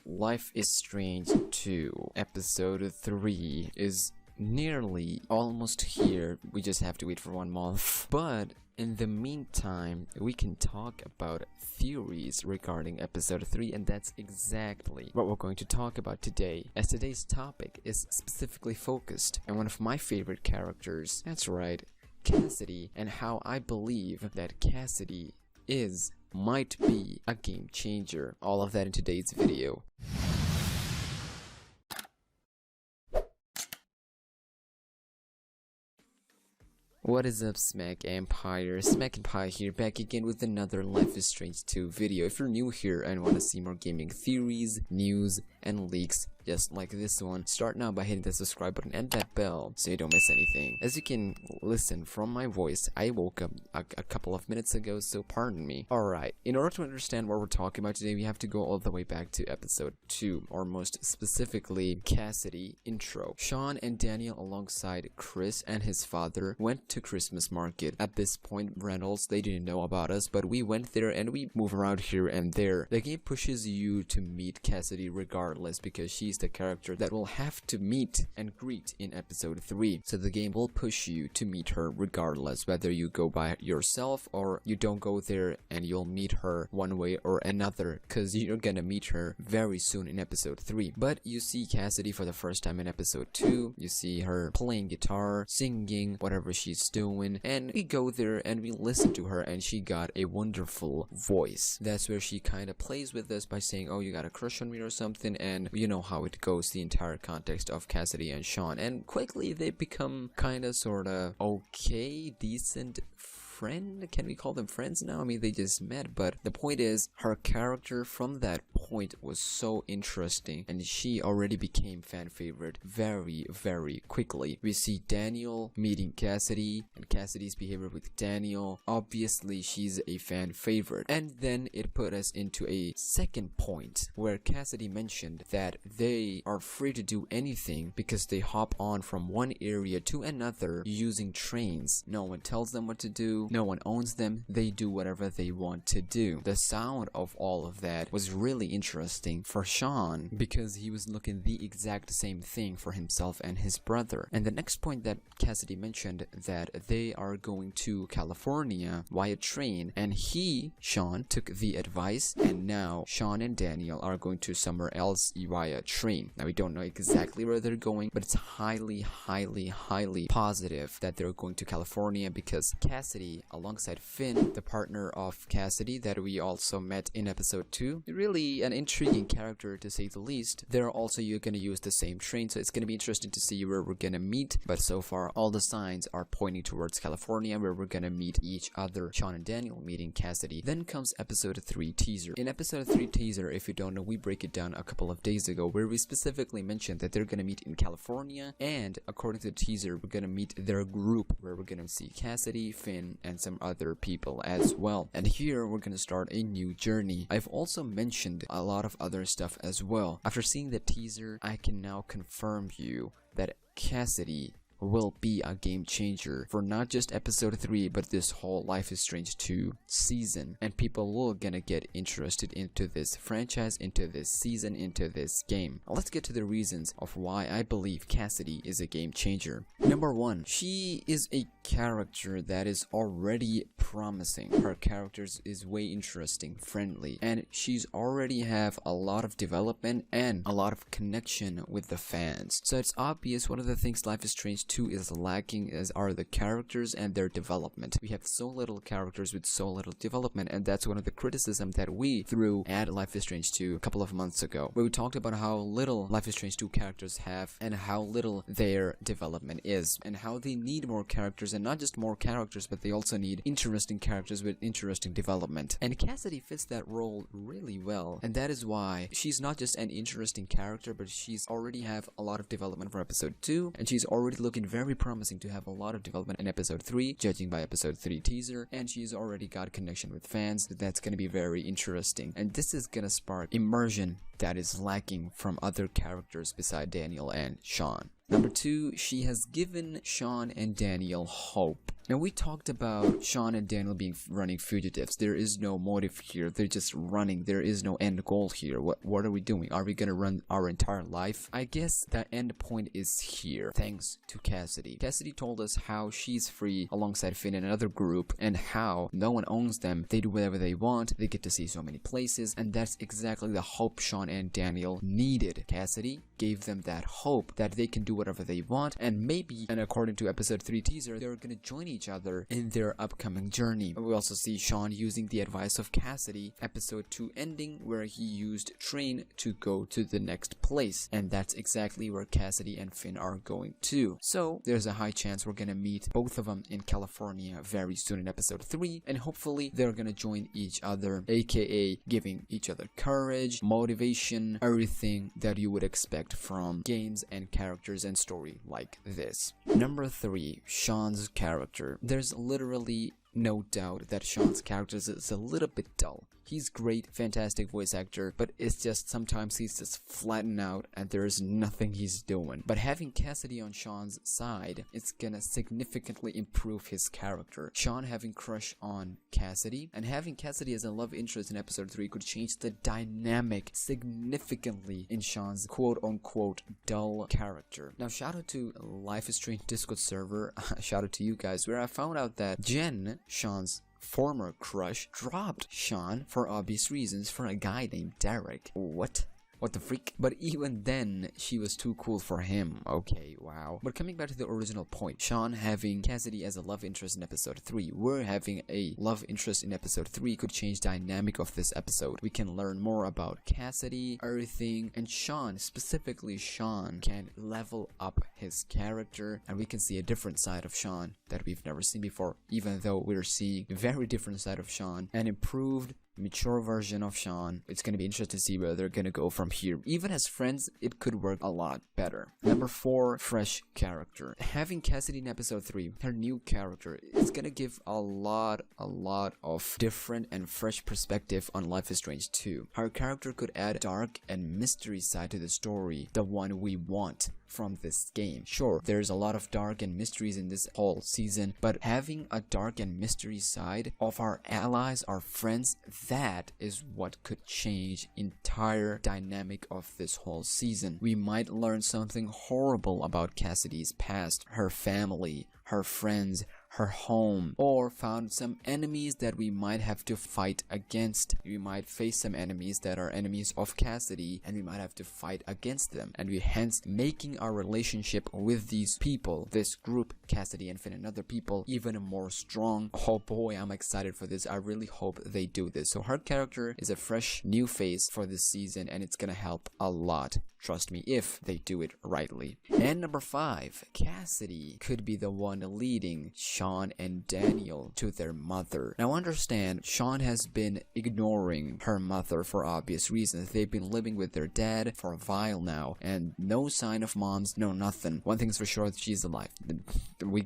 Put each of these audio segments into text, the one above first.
Life is Strange 2 episode 3 is nearly almost here. We just have to wait for 1 month. But in the meantime, we can talk about theories regarding episode 3, and that's exactly what we're going to talk about today, as today's topic is specifically focused on one of my favorite characters. That's right, Cassidy, and how I believe that Cassidy might be a game changer. All of that in today's video. What is up, SmackNPie? SmackNPie here, back again with another Life is Strange 2 video. If you're new here and want to see more gaming theories, news, and leaks just like this one, start now by hitting the subscribe button and that bell so you don't miss anything. As you can listen from my voice, I woke up a couple of minutes ago, so pardon me. Alright, in order to understand what we're talking about today, we have to go all the way back to episode 2, or most specifically, Cassidy intro. Sean and Daniel alongside Chris and his father went to Christmas market. At this point, Reynolds, they didn't know about us, but we went there and we move around here and there. The game pushes you to meet Cassidy regardless, because she's the character that will have to meet and greet in episode 3. So the game will push you to meet her regardless, whether you go by yourself or you don't go there, and you'll meet her one way or another, because you're gonna meet her very soon in episode 3. But you see Cassidy for the first time in episode 2. You see her playing guitar, singing, whatever she's doing, and we go there and we listen to her, and she got a wonderful voice. That's where she kind of plays with us by saying, oh, you got a crush on me or something, and you know how it goes, the entire context of Cassidy and Sean, and quickly they become kind of sorta okay, decent friend. Can we call them friends now? I mean, they just met, but the point is, her character from that point was so interesting, and she already became fan favorite very quickly. We see Daniel meeting Cassidy and Cassidy's behavior with Daniel. Obviously she's a fan favorite, and then it put us into a second point where Cassidy mentioned that they are free to do anything because they hop on from one area to another using trains. No one tells them what to do, no one owns them, they do whatever they want to do. The sound of all of that was really interesting for Sean, because he was looking the exact same thing for himself and his brother. And the next point that Cassidy mentioned, that they are going to California via train, and Sean, took the advice, and now Sean and Daniel are going to somewhere else via train. Now we don't know exactly where they're going, but it's highly positive that they're going to California, because Cassidy alongside Finn, the partner of Cassidy that we also met in episode 2, really an intriguing character to say the least. They're also gonna use the same train, so it's gonna be interesting to see where we're gonna meet. But so far all the signs are pointing towards California, where we're gonna meet each other, Sean and Daniel meeting Cassidy. Then comes episode 3 teaser. In episode 3 teaser, if you don't know, we break it down a couple of days ago, where we specifically mentioned that they're gonna meet in California, and according to the teaser, we're gonna meet their group, where we're gonna see Cassidy, Finn, and some other people as well. And here we're gonna start a new journey. I've also mentioned a lot of other stuff as well. After seeing the teaser, I can now confirm you that Cassidy will be a game changer for not just episode 3, but this whole Life is Strange 2 season, and people will gonna get interested into this franchise, into this season, into this game. Let's get to the reasons of why I believe Cassidy is a game changer. Number 1, she is a character that is already promising. Her character is way interesting, friendly, and she's already have a lot of development and a lot of connection with the fans. So it's obvious one of the things Life is Strange 2 is lacking are the characters and their development. We have so little characters with so little development, and that's one of the criticism that we threw at Life is Strange 2 a couple of months ago, where we talked about how little Life is Strange 2 characters have, and how little their development is, and how they need more characters, and not just more characters, but they also need interesting characters with interesting development. And Cassidy fits that role really well, and that is why she's not just an interesting character, but she's already have a lot of development for episode 2, and she's already looking very promising to have a lot of development in episode 3, judging by episode 3 teaser, and she's already got connection with fans. That's gonna be very interesting, and this is gonna spark immersion that is lacking from other characters beside Daniel and Sean. Number 2, she has given Sean and Daniel hope. Now, we talked about Sean and Daniel being running fugitives. There is no motive here. They're just running. There is no end goal here. What are we doing? Are we gonna run our entire life? I guess the end point is here, thanks to Cassidy. Cassidy told us how she's free alongside Finn and another group, and how no one owns them. They do whatever they want. They get to see so many places, and that's exactly the hope Sean and Daniel needed. Cassidy gave them that hope that they can do whatever they want, and maybe, and according to episode 3 teaser, they're gonna join each other in their upcoming journey. We also see Sean using the advice of Cassidy, episode 2 ending, where he used train to go to the next place, and that's exactly where Cassidy and Finn are going to. So there's a high chance we're gonna meet both of them in California very soon in episode 3, and hopefully they're gonna join each other, aka giving each other courage, motivation, everything that you would expect from games and characters and story like this. Number 3, Sean's character. There's literally no doubt that Sean's character is a little bit dull. He's great, fantastic voice actor, but it's just sometimes he's just flattened out and there's nothing he's doing. But having Cassidy on Sean's side, it's gonna significantly improve his character. Sean having crush on Cassidy, and having Cassidy as a love interest in episode 3 could change the dynamic significantly in Sean's quote-unquote dull character. Now, shout out to Life is Strange Discord server, shout out to you guys, where I found out that Jen, Sean's former crush, dropped Sean for obvious reasons for a guy named Derek. What the freak? But even then, she was too cool for him. Okay, wow. But coming back to the original point, Sean having Cassidy as a love interest in episode 3, we're having a love interest in episode 3 could change dynamic of this episode. We can learn more about Cassidy, everything, and Sean, specifically Sean, can level up his character, and we can see a different side of Sean that we've never seen before, even though we're seeing a very different side of Sean, an improved, mature version of Sean. It's gonna be interesting to see where they're gonna go from here. Even as friends, it could work a lot better. Number 4, fresh character. Having Cassidy in episode 3, her new character, is gonna give a lot of different and fresh perspective on Life is Strange 2. Her character could add dark and mystery side to the story, the one we want from this game. Sure, there's a lot of dark and mysteries in this whole season, but having a dark and mystery side of our allies, our friends, that is what could change entire dynamic of this whole season. We might learn something horrible about Cassidy's past, her family, her friends, her home, or found some enemies that we might have to fight against. We might face some enemies that are enemies of Cassidy, and we might have to fight against them, and we hence making our relationship with these people, this group, Cassidy and Finn and other people, even more strong. Oh boy, I'm excited for this. I really hope they do this. So her character is a fresh new face for this season, and it's gonna help a lot. Trust me, if they do it rightly. And number 5, Cassidy could be the one leading Sean and Daniel to their mother. Now understand, Sean has been ignoring her mother for obvious reasons. They've been living with their dad for a while now, and no sign of moms, no nothing. One thing's for sure, she's alive. We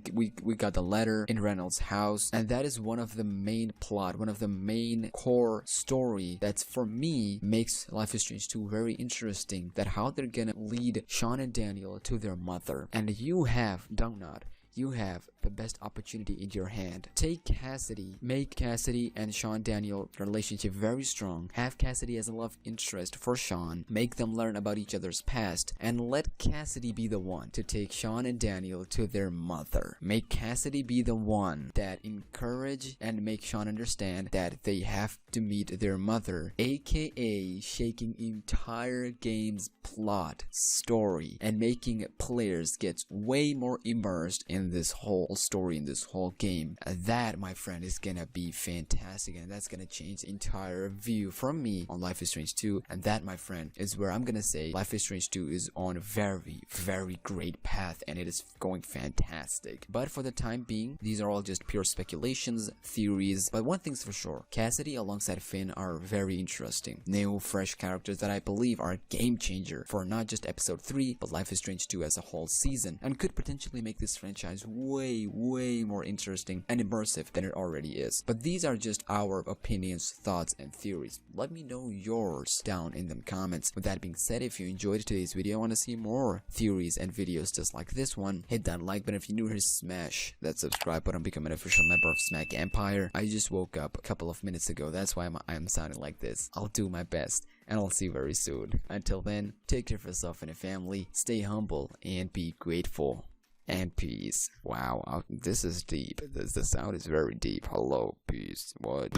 got the letter in Reynolds' house, and that is one of the main plot, one of the main core story that's, for me, makes Life is Strange 2 very interesting, that how they're gonna lead Sean and Daniel to their mother. And you have, Donut, you have the best opportunity in your hand. Take Cassidy, make Cassidy and Sean Daniel relationship very strong, have Cassidy as a love interest for Sean, make them learn about each other's past, and let Cassidy be the one to take Sean and Daniel to their mother. Make Cassidy be the one that encourage and make Sean understand that they have to meet their mother, aka shaking entire game's plot, story, and making players get way more immersed in this whole story, in this whole game. That, my friend, is gonna be fantastic, and that's gonna change the entire view from me on Life is Strange 2. And that, my friend, is where I'm gonna say Life is Strange 2 is on a very great path, and it is going fantastic. But for the time being, these are all just pure speculations, theories. But one thing's for sure, Cassidy alongside Finn are very interesting, new, fresh characters that I believe are a game changer for not just episode 3, but Life is Strange 2 as a whole season, and could potentially make this franchise franchise way more interesting and immersive than it already is. But these are just our opinions, thoughts, and theories. Let me know yours down in the comments. With that being said, if you enjoyed today's video, I want to see more theories and videos just like this one. Hit that like button. If you're new here, smash that subscribe button, become an official member of SmackNPie. I just woke up a couple of minutes ago, that's why I'm sounding like this. I'll do my best, and I'll see you very soon. Until then, take care of yourself and your family, stay humble, and be grateful. And peace. Wow, this is deep. The sound is very deep. Hello, peace. What?